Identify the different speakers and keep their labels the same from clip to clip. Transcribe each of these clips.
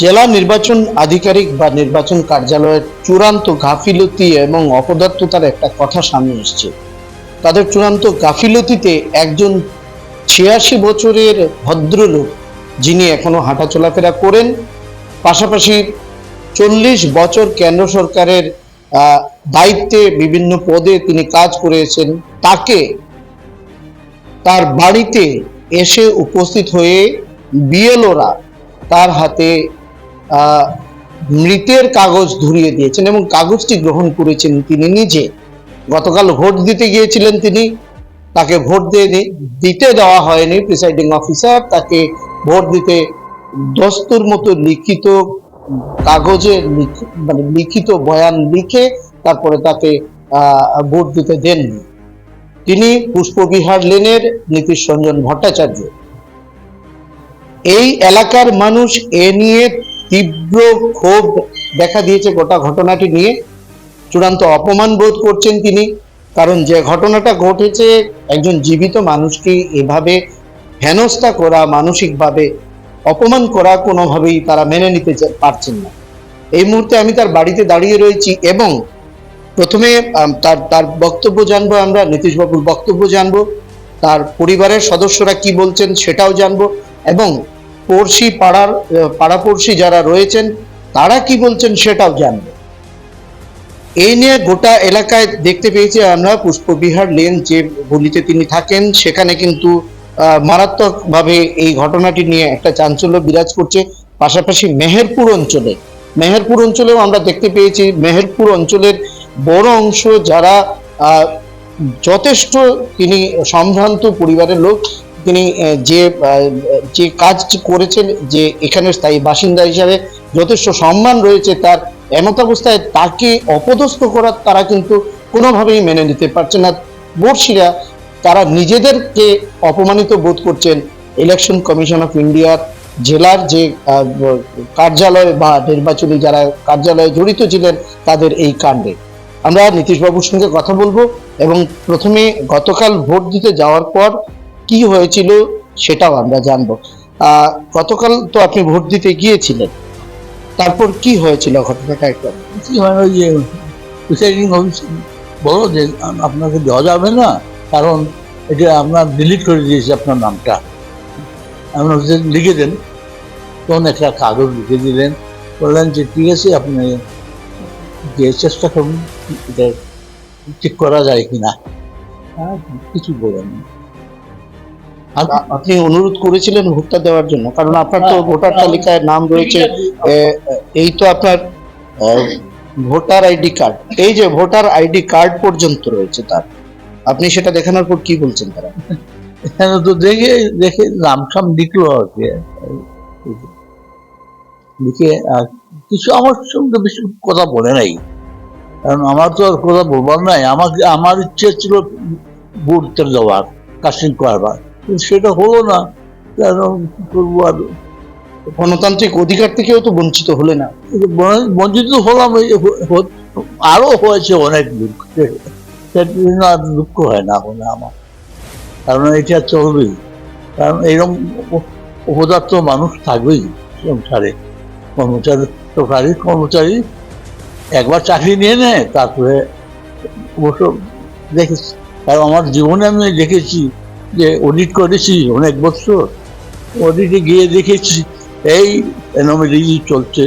Speaker 1: জেলা নির্বাচন আধিকারিক বা নির্বাচন কার্যালয়ের চূড়ান্ত গাফিলতি এবং অপদার্থতার একটা কথা সামনে এসছে। তাদের চূড়ান্ত গাফিলতিতে একজন ৮৬ বছরের ভদ্রলোক, যিনি এখনো হাঁটা চলাফেরা করেন, পাশাপাশি ৪০ বছর কেন্দ্র সরকারের দায়িত্বে বিভিন্ন পদে তিনি কাজ করেছেন, তাকে তার বাড়িতে এসে উপস্থিত হয়ে বিএলওরা তার হাতে মৃতের কাগজ ধরিয়ে দিয়েছেন এবং কাগজটি গ্রহণ করেছেন তিনি নিজে। গতকাল ভোট দিতে গিয়েছিলেন তিনি, তাকে ভোট দিতে দেওয়া হয়নি। প্রিসাইডিং অফিসার তাকে ভোট দিতে দস্তুর মতো লিখিত কাগজে মানে লিখিত বয়ান লিখে তারপরে তাকে ভোট দিতে দেননি। তিনি পুষ্পবিহার লেনের নীতিশ রঞ্জন ভট্টাচার্য। এই এলাকার মানুষ এ নিয়ে তীব্র ক্ষোভ দেখা দিয়েছে। গোটা ঘটনাটি নিয়ে চূড়ান্ত অপমান বোধ করছেন তিনি, কারণ যে ঘটনাটা ঘটেছে, একজন জীবিত মানুষকে এভাবে হেনস্থা করা, মানসিকভাবে অপমান করা কোনোভাবেই তারা মেনে নিতে পারছেন না। এই মুহূর্তে আমি তার বাড়িতে দাঁড়িয়ে রয়েছি এবং প্রথমে তার বক্তব্য জানবো, আমরা নীতিশবাবুর বক্তব্য জানবো, তার পরিবারের সদস্যরা কি বলছেন সেটাও জানবো, এবং পাড়াপড়শি যারা রয়েছেন তারা কি বলছেন সেটাও জানবো। এই নিয়ে গোটা এলাকায় দেখতে পেয়েছি আমরা, পুষ্পবিহার লেন যে গলিতে তিনি থাকেন সেখানে কিন্তু মারাত্মকভাবে এই ঘটনাটি নিয়ে একটা চাঞ্চল্য বিরাজ করছে। পাশাপাশি মেহেরপুর অঞ্চলেও আমরা দেখতে পেয়েছি, মেহেরপুর অঞ্চলের বড় অংশ যারা যথেষ্ট তিনি সম্ভ্রান্ত পরিবারের লোক, তিনি যে কাজ করেছেন, যে এখানের স্থায়ী বাসিন্দা হিসাবে যথেষ্ট সম্মান রয়েছে তার, এমত অবস্থায় তাকে অপদস্থ করার তারা কিন্তু কোনোভাবেই মেনে নিতে পারছে না। বর্ষীরা তারা নিজেদেরকে অপমানিত বোধ করছেন ইলেকশন কমিশন অফ ইন্ডিয়ার জেলার যে কার্যালয় বা নির্বাচনী যারা কার্যালয়ে জড়িত ছিলেন তাদের এই কাণ্ডে। আমরা নীতিশবাবুর সঙ্গে কথা বলবো এবং প্রথমে গতকাল ভোট দিতে যাওয়ার পর কি হয়েছিল সেটাও আমরা জানবো। গতকাল তো আপনি ভোট দিতে গিয়েছিলেন, তারপর কি হয়েছিল ঘটনাটা একটু?
Speaker 2: কি হয়, ওই যে প্রিসাইডিং অফিসার বলো যে আপনাকে দেওয়া যাবে না, কারণ এটা আপনার ডিলিট করে দিয়েছে আপনার নামটা, আপনার লিখে দেন। তখন একটা কাগজ লিখে দিলেন, বললেন যে ঠিক আছে আপনি যে চেষ্টা করুন এটা ঠিক করা যায় কিনা। কিছু বলেন।
Speaker 1: আপনি অনুরোধ করেছিলেন ভোটটা দেওয়ার জন্য, কারণ আপনার তো ভোটার তালিকায় নাম রয়েছে, এই তো আপনার ভোটার আইডি কার্ড, এই যে ভোটার আইডি কার্ড পর্যন্ত রয়েছে তার, আপনি সেটা দেখানোর পর কি বলছেন তারা?
Speaker 2: এখানে তো দেখে নাম সাম লিখলো আর কি, লিখে আর কিছু আমার সঙ্গে বেশি কথা বলে নাই, কারণ আমার তো আর কথা বলবার নাই। আমার ইচ্ছে ছিল ভোট দেওয়ার, কাস্টিং করবার, কিন্তু সেটা হলো না। কারণ কি করবো, আর
Speaker 1: গণতান্ত্রিক অধিকার থেকেও তো বঞ্চিত হলে না?
Speaker 2: বঞ্চিত হলাম, আরো হয়েছে অনেক দুঃখ, সেটা আর দুঃখ হয় না হলে আমার, কারণ এটা চলবেই। কারণ এইরকম অপদার্থ মানুষ থাকবেই সংসারে। কর্মচারী একবার চাকরি নিয়ে নেয়, তারপরে অবশ্য দেখেছি, কারণ আমার জীবনে আমি দেখেছি যে অডিট করেছি অনেক বছর, অডিটে গিয়ে দেখেছি এই এনোমেলি চলছে,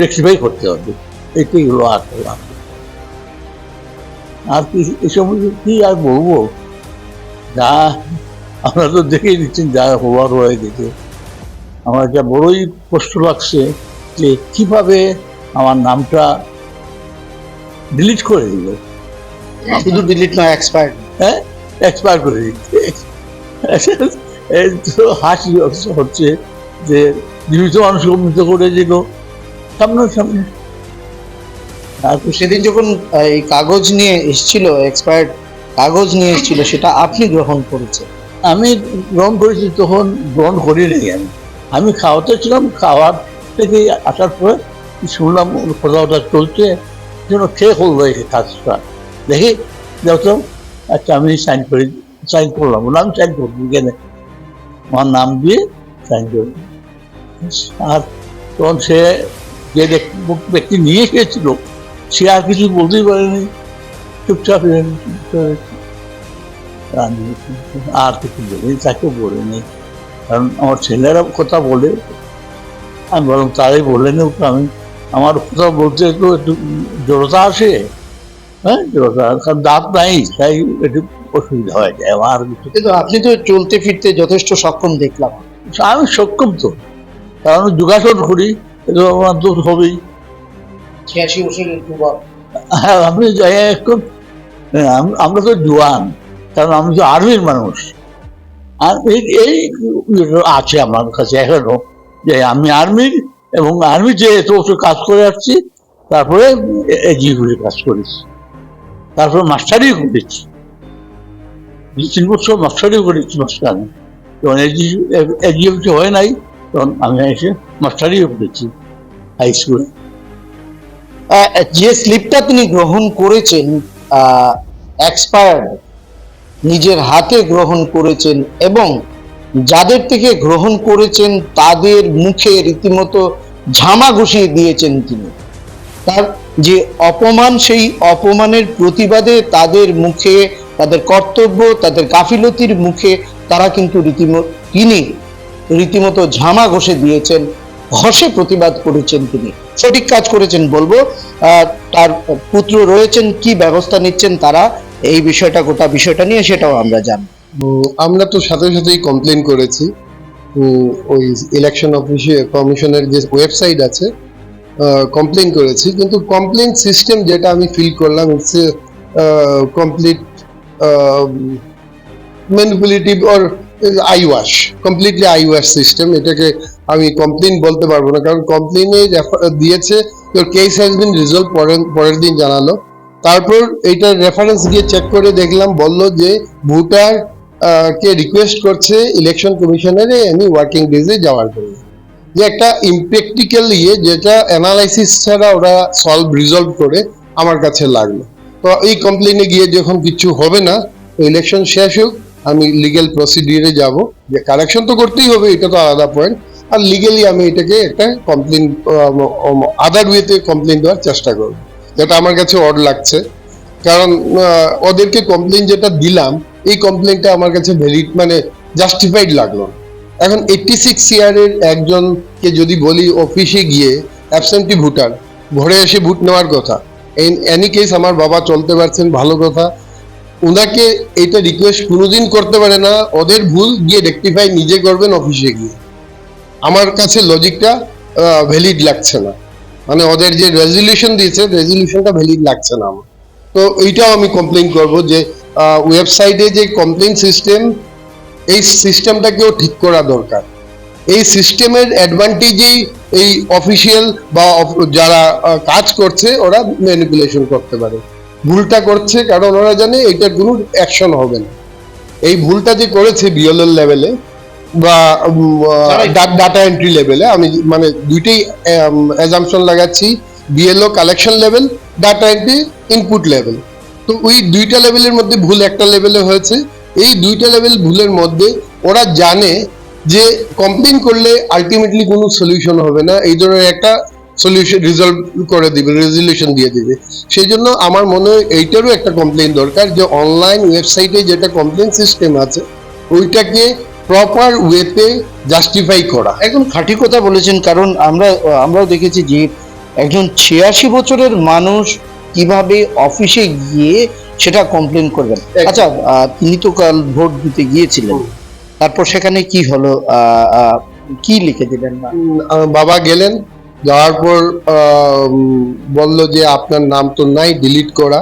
Speaker 2: রেক্টিফাই করতে হবে, এটাই হলো আসল। আর কি এসব কি আর বলবো, যা আমরা তো দেখেই দিচ্ছেন, যা হওয়ার হয়ে গেছে। আমার যা বড়ই কষ্ট লাগছে যে কিভাবে আমার নামটা ডিলিট করে দিল।
Speaker 1: শুধু ডিলিট নয়,
Speaker 2: এক্সপায়ার করে দিচ্ছে। হাসি হচ্ছে যে জীবিত মানুষকে মৃত করে দিল সামনে।
Speaker 1: সেদিন যখন এই কাগজ নিয়ে এসেছিল, এক্সপায়ার্ড কাগজ নিয়ে এসেছিল, সেটা আপনি গ্রহণ করেছেন?
Speaker 2: আমি গ্রহণ করেছি, তখন গ্রহণ করি নাই। আমি খাওয়াতে ছিলাম, খাওয়ার থেকে আসার পরে শুনলাম কথা চলছে, যেন খেয়ে করলো এই কাজটা, দেখি যত আচ্ছা আমি সাইন করলাম, আমি সাইন করবো কেন, আমার নাম দিয়ে থ্যাংক ইউ। আর তখন সে যে ব্যক্তি নিয়ে এসেছিল সে আর কিছু বলতেই পারেনি, চুপচাপ আর কিছু বলিনি, তাকে বলিনি। কারণ আমার ছেলেরা কথা বলে, আমি বরং তারাই বললেন, আমি আমার কথা বলতে একটু একটু জড়তা আসে, হ্যাঁ জড়তা, কারণ দাঁত নাই তাই একটু অসুবিধা হয়ে যায় আমার কিছু।
Speaker 1: কিন্তু আপনি তো চলতে ফিরতে যথেষ্ট সক্ষম দেখলাম।
Speaker 2: আমি সক্ষম তো, কারণ যোগাসন করি, এটা আমার তো হবেই।
Speaker 1: 86 বছরের যুবক।
Speaker 2: হ্যাঁ, আপনি যাই এখন, আমরা তো জোয়ান, কারণ আমি তো আর্মির মানুষ। আর এই আছে আমার কাছে এখনো, যে আমি আর্মির, এবং আর্মিতে এত বছর কাজ করে আসছি, তারপরে এজিগুলি কাজ করেছি, তারপরে মাস্টারিও করেছি, 2-3 বছর মাস্টারিও করেছি মাস্টারি। যখন এজি হয় নাই তখন আমি এসে মাস্টারিও করেছি হাই স্কুলে।
Speaker 1: যে স্লিপটা তিনি গ্রহণ করেছেন, এক্সপায়ার্ড, নিজের হাতে গ্রহণ করেছেন, এবং যাদের থেকে গ্রহণ করেছেন তাদের মুখে রীতিমতো ঝামা ঘষিয়ে দিয়েছেন তিনি। তার যে অপমান, সেই অপমানের প্রতিবাদে তাদের মুখে, তাদের কর্তব্য, তাদের গাফিলতির মুখে তারা কিন্তু তিনি রীতিমতো ঝামা ঘষে দিয়েছেন, ঘষে প্রতিবাদ করেছেন। তিনি সঠিক কাজ করেছেন বলবো। তার পুত্র রয়েছেন, কি ব্যবস্থা নিচ্ছেন তারা এই বিষয়টা, গোটা বিষয়টা নিয়ে, সেটাও আমরা জানি।
Speaker 3: আমরা তো সাথে সাথেই কমপ্লেন করেছি। ওই ইলেকশন কমিশনের যে ওয়েবসাইট আছে, কমপ্লেন করেছি, কিন্তু কমপ্লেন সিস্টেম যেটা আমি ফিল করলাম, it's complete manipulative or eyewash, completely eyewash system. এটাকে আমি কমপ্লেন বলতে পারবো না, কারণ কমপ্লেনে দিয়েছে তোর কেস হ্যাজ বিন রিজলভ, পরের দিন জানালো। তারপর এইটার রেফারেন্স গিয়ে চেক করে দেখলাম, বললো যে ভোটার কে রিকোয়েস্ট করছে ইলেকশন কমিশনারে এনি ওয়ার্কিং ডেজে যাওয়ার জন্য, যে একটা ইমপ্র্যাকটিক্যাল যেটা অ্যানালাইসিস ছাড়া ওরা রিজলভ করে আমার কাছে লাগলো। তো এই কমপ্লেনে গিয়ে যখন কিছু হবে না, তো ইলেকশন শেষ হোক, আমি লিগেল প্রসিডিউরে যাব, যে কারেকশন তো করতেই হবে, এটা তো আলাদা পয়েন্ট, আর লিগেলি আমি এটাকে একটা কমপ্লেন, আদার ওয়েতে কমপ্লেন দেওয়ার চেষ্টা করব, যেটা আমার কাছে অড লাগছে। কারণ ওদেরকে কমপ্লেন যেটা দিলাম, এই কমপ্লেনটা আমার কাছে ভ্যালিড, মানে জাস্টিফাইড লাগলো। এখন 86 ইয়ারের একজনকে যদি বলি অফিসে গিয়ে অ্যাবসেন্টি ভোটার, ঘরে এসে ভোট নেওয়ার কথা, এনি কেস আমার বাবা চলতে পারছেন, ভালো কথা, ওনাকে এটা রিকোয়েস্ট কোনোদিন করতে পারে না। ওদের ভুল গিয়ে রেকটিফাই নিজে করবেন অফিসে গিয়ে। আমার কাছে লজিকটা ভ্যালিড লাগছে না, মানে ওদের যে রেজলিউশন দিয়েছে, রেজলিউশনটা ভ্যালিড লাগছে না আমার। তো এইটাও আমি কমপ্লেন করব, যে ওয়েবসাইটে যে কমপ্লেন সিস্টেম, এই সিস্টেমটাকেও ঠিক করা দরকার। এই সিস্টেমের অ্যাডভান্টেজেই এই অফিসিয়াল বা যারা কাজ করছে ওরা ম্যানিপুলেশন করতে পারে। ভুলটা করছে কারণ ওরা জানে এইটার কোনো অ্যাকশন হবে না। এই ভুলটা যে করেছে বিএলএল লেভেলে বা ডাটা এন্ট্রি লেভেলে, আমি মানে দুইটাই অ্যাজাম্পশন লাগাচ্ছি, BLO collection level, data entry input level. তো ওই দুইটা লেভেলের মধ্যে ভুল একটা লেভেলে হয়েছে। এই দুইটা লেভেল ভুলের মধ্যে ওরা জানে যে কমপ্লেন করলে আলটিমেটলি কোনো সলিউশন হবে না, এই ধরনের একটা সলিউশন রিজলভ করে দিবে, রেজলিউশন দিয়ে দিবে। সেই জন্য আমার মনে হয় এইটারও একটা কমপ্লেন দরকার, যে অনলাইন ওয়েবসাইটে যেটা কমপ্লেন সিস্টেম আছে ওইটাকে প্রপার ওয়েতে জাস্টিফাই করা।
Speaker 1: একদম খাঁটি কথা বলেছেন, কারণ আমরাও দেখেছি যে একজন 86 বছরের মানুষ কিভাবে অফিসে গিয়ে সেটা কমপ্লেন করবেন। আচ্ছা, তিনি তো কাল ভোট দিতে গিয়েছিলেন, তারপর সেখানে কি হলো, কি লিখে দিলেন? না,
Speaker 3: বাবা গেলেন, যাওয়ার পর বললো যে আপনার নাম তো নাই, ডিলিট করা।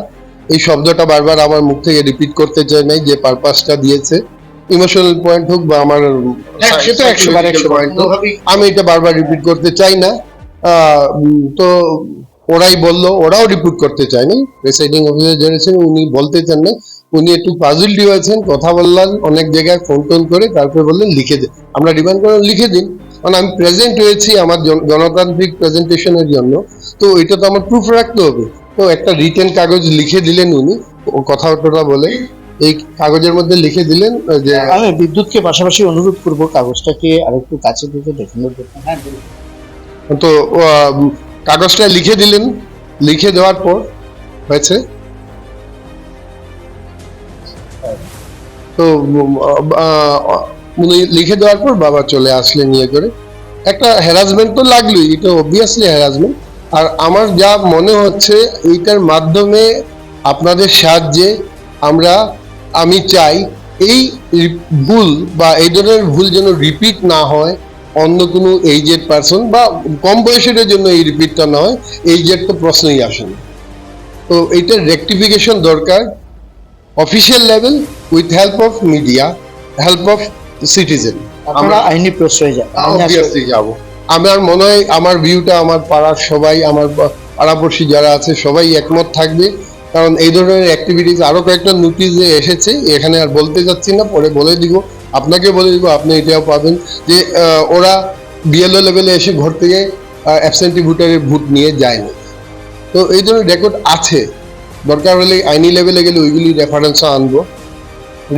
Speaker 3: এই শব্দটা বারবার আমার মুখ থেকে রিপিট করতে চাই নাই, যে পারপাসটা দিয়েছে, ইমোশনাল পয়েন্ট হোক বা আমার পয়েন্ট হোক, আমি এটা বারবার রিপিট করতে চাই না। তো ওরাই বললো, ওরাও রিপিট করতে চায়নি, প্রেসাইডিং অফিসার জেনেছেন, উনি বলতে চান না, উনি একটু পাজলড হয়েছেন, কথা বললেন অনেক জায়গায় ফোন টোন করে, তারপরে বললেন লিখে দিন। আমরা ডিমান্ড করলাম লিখে দিন, কারণ আমি প্রেজেন্ট হয়েছি আমার গণতান্ত্রিক প্রেজেন্টেশনের জন্য, তো এটা তো আমার প্রুফ রাখতে হবে। তো একটা রিটেন কাগজ লিখে দিলেন উনি, কথাটা বলে। এই কাগজের মধ্যে লিখে দিলেন যে
Speaker 1: আমি বিদ্যুৎকে পাশাপাশি অনুরোধ করবো কাগজটাকে আরেকটু কাছে থেকে দেখানোর জন্য। হ্যাঁ বলুন।
Speaker 3: তো কাগজটা লিখে দিলেন, লিখে দেওয়ার পর হয়েছে তো উনি লিখে দেওয়ার পর বাবা চলে আসলেন নিয়ে করে। একটা হ্যারাসমেন্ট তো লাগলোই, এটা অবভিয়াসলি হ্যারাসমেন্ট। আর আমার যা মনে হচ্ছে এইটার মাধ্যমে আপনাদের সাহায্যে আমি চাই এই ভুল বা এই ধরনের ভুল যেন রিপিট না হয় অন্য কোনো এইজেড পার্সন বা কম বয়সের জন্য এই রিপিটটা না হয়। এইজেড তো প্রশ্নই আসে না। তো এইটার রেকটিফিকেশন দরকার official level with help of media, help of citizen.
Speaker 1: আপনারা আইনি প্রশ্রয় যান।
Speaker 3: অবভিয়াসলি যাব। আমার মনে হয় আমার ভিউটা আমার পাড়ার সবাই, আমার পাড়াপড়শি যারা আছে সবাই একমত থাকবে, কারণ এই ধরনের অ্যাক্টিভিটিস আরো কয়েকটা নোটিশে এসেছে, এখানে আর বলতে যাচ্ছি না, পরে বলে দিব, আপনাকে বলে দিব, আপনি এটাও পাবেন যে ওরা বিএলও লেভেলে এসে ঘর থেকে অ্যাবসেন্টি ভোটারের ভোট নিয়ে যায়নি। তো এই ধরনের রেকর্ড আছে, দরকার হলে আইনি লেভেলে গেলে ওইগুলি রেফারেন্স আনবো।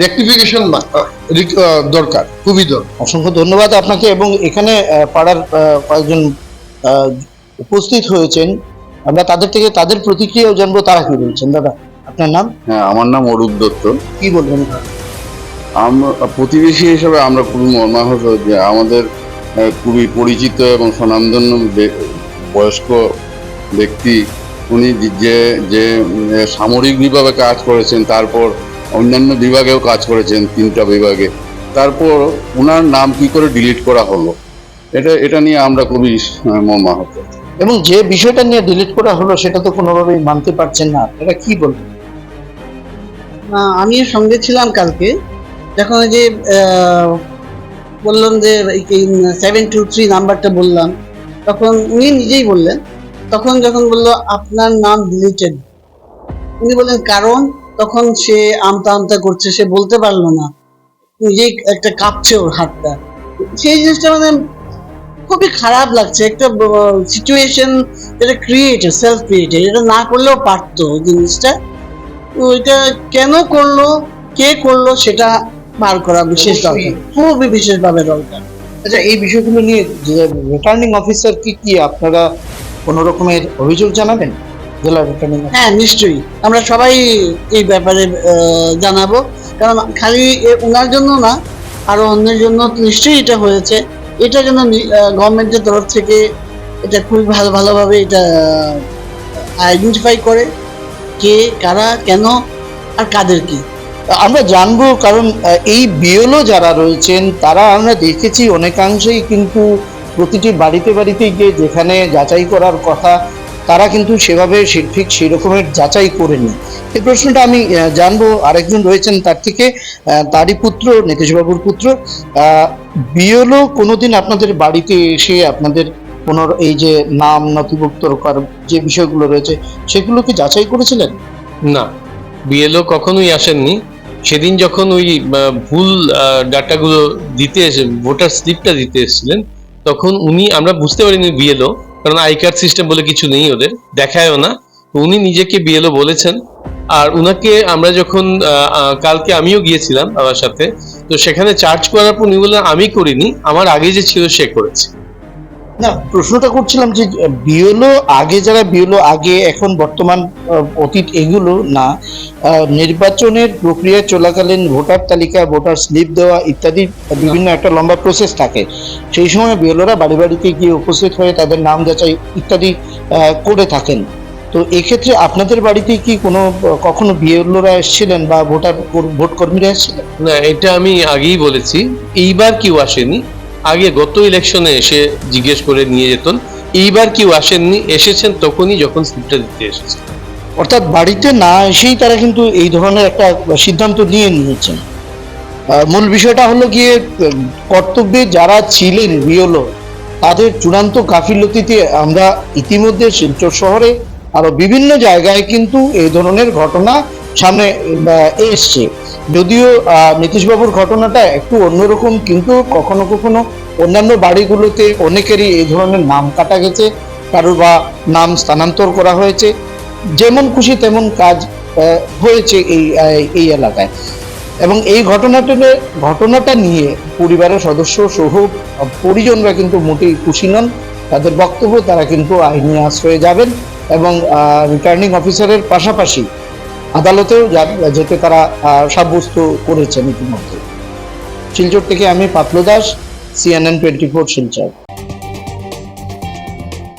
Speaker 3: রেকটিফিকেশন দরকার, খুবই দরকার।
Speaker 1: অসংখ্য ধন্যবাদ আপনাকে। এবং এখানে পাড়ার কয়েকজন উপস্থিত হয়েছেন, আমরা তাদের থেকে তাদের প্রতিক্রিয়াও জানবো, তারা কি বলছেন। দাদা আপনার নাম?
Speaker 4: হ্যাঁ, আমার নাম অরূপ দত্ত।
Speaker 1: কি বলবেন?
Speaker 4: আমরা প্রতিবেশী হিসেবে আমরা খুবই মর্মাহত যে আমাদের খুবই পরিচিত এবং স্বনামধন্য বয়স্ক ব্যক্তি, উনি যে যে সামরিক বিভাগে কাজ করেছেন, তারপর অন্যান্য বিভাগেও কাজ করেছেন, 3টা বিভাগে, তারপর ওনার নাম কি করে ডিলিট করা হলো, এটা নিয়ে আমরা খুবই মর্মাহত।
Speaker 1: এবং যে বিষয়টা নিয়ে ডিলিট করা হলো সেটা তো কোনোভাবেই মানতে পারছেন না, আপনারা কি বলবেন?
Speaker 5: আমিও সঙ্গে ছিলাম কালকে, যখন ওই যে বললাম যে 723 নাম্বারটা বললাম, তখন উনি নিজেই বললেন, তখন যখন বললো আপনার নাম ডিলিটেড, উনি বললেন কারণ, তখন সে আমতা আমতা করছে, সে বলতে পারলো না, নিজেই একটা কাঁপছে ওর হাতটা। সেই জিনিসটা মানে খুবই খারাপ লাগছে। একটা সিচুয়েশন যেটা ক্রিয়েটেড, সেলফ ক্রিয়েটেড, এটা না করলেও পারতো জিনিসটা। ওইটা কেন করলো, কে করলো, সেটা বার করা বিশেষ দরকার, খুবই বিশেষভাবে দরকার।
Speaker 1: আচ্ছা, এই বিষয়গুলো নিয়ে যে রিটার্নিং অফিসার কি আপনারা কোনো রকমের অভিযোগ জানাবেন জেলা রিটার্নিং?
Speaker 5: হ্যাঁ, নিশ্চয়ই আমরা সবাই এই ব্যাপারে জানাবো, কারণ খালি ওনার জন্য না, আরো অন্যের জন্য নিশ্চয়ই এটা হয়েছে। এটা যেন গভর্নমেন্টের তরফ থেকে এটা খুবই ভালোভাবে এটা আইডেন্টিফাই করে, কে, কারা, কেন আর কাদের কি।
Speaker 1: আমরা জানবো, কারণ এই বিএলও যারা রয়েছেন তারা আমরা দেখেছি অনেকাংশেই কিন্তু প্রতিটি বাড়িতে বাড়িতে গিয়ে যেখানে যাচাই করার কথা, তারা কিন্তু সেভাবে ঠিক সেই রকমের যাচাই করেনি। এই প্রশ্নটা আমি জানবো, আরেকজন রয়েছেন তার থেকে, তারই পুত্র, নীতিশবাবুর পুত্র। বিএলও কোনোদিন আপনাদের বাড়িতে এসে আপনাদের কোনো এই যে নাম নথিভুক্ত করার যে বিষয়গুলো রয়েছে সেগুলো কি যাচাই করেছিলেন?
Speaker 6: না, বিএলও কখনোই আসেননি। সেদিন যখন ওই ভুল ডাটাগুলো দিতে এসে ভোটার স্লিপটা দিতে এসেছিলেন, তখন আমরা বুঝতে পারিনি বিএলও, কারণ আই কার্ড সিস্টেম বলে কিছু নেই ওদের, দেখায়ও না। উনি নিজেকে বিএলও বলেছেন। আর উনাকে আমরা যখন কালকে আমিও গিয়েছিলাম আমার সাথে, তো সেখানে চার্জ করার পর উনি বললেন আমি করিনি, আমার আগে যে ছিল সে করেছে।
Speaker 1: না, প্রশ্নটা করছিলাম যে বিএলও আগে, যারা বিএলও আগে, এখন বর্তমান অতীত এগুলো না, নির্বাচনের প্রক্রিয়া চলাকালীন ভোটার তালিকা, ভোটার স্লিপ দেওয়া ইত্যাদি বিভিন্ন একটা লম্বা প্রসেস থাকে। সেই সময় বিএলওরা বাড়ি বাড়িতে গিয়ে উপস্থিত হয়ে তাদের নাম যাচাই ইত্যাদি করে থাকেন। তো এক্ষেত্রে আপনাদের বাড়িতে কি কখনো বিএলওরা এসেছিলেন বা ভোট কর্মীরা এসেছিলেন?
Speaker 6: না, এটা আমি আগেই বলেছি, এইবার কেউ আসেনি। আগে গত ইলেকশনে এসে জিজ্ঞেস করে নিয়ে যেতেন, এইবার কেউ আসেননি, এসেছেন তখনই যখন স্লিপটা দিতে এসেছে।
Speaker 1: অর্থাৎ বাড়িতে না এসেই তারা কিন্তু এই ধরনের একটা সিদ্ধান্ত নিয়েছেন। মূল বিষয়টা হলো গিয়ে কর্তব্যে যারা ছিলেন বিএলও, তাদের চূড়ান্ত গাফিলতিতে আমরা ইতিমধ্যে শিলচর শহরে আরো বিভিন্ন জায়গায় কিন্তু এই ধরনের ঘটনা সামনে এসছে। যদিও নীতিশবাবুর ঘটনাটা একটু অন্যরকম, কিন্তু কখনো কখনো অন্যান্য বাড়িগুলোতে অনেকেরই এই ধরনের নাম কাটা গেছে, কারোর বা নাম স্থানান্তর করা হয়েছে। যেমন খুশি তেমন কাজ হয়েছে এই এলাকায়। এবং এই ঘটনাটা নিয়ে পরিবারের সদস্য সহ পরিজনরা কিন্তু মোটেই খুশি নন। তাদের বক্তব্য তারা কিন্তু আইনি আশ্রয়ে যাবেন এবং রিটার্নিং অফিসারের পাশাপাশি আদালতেও যেতে তারা সাব্যস্ত করেছেন ইতিমধ্যে। শিলচর থেকে আমি পাতলু দাস, CNN 24 শিলচর।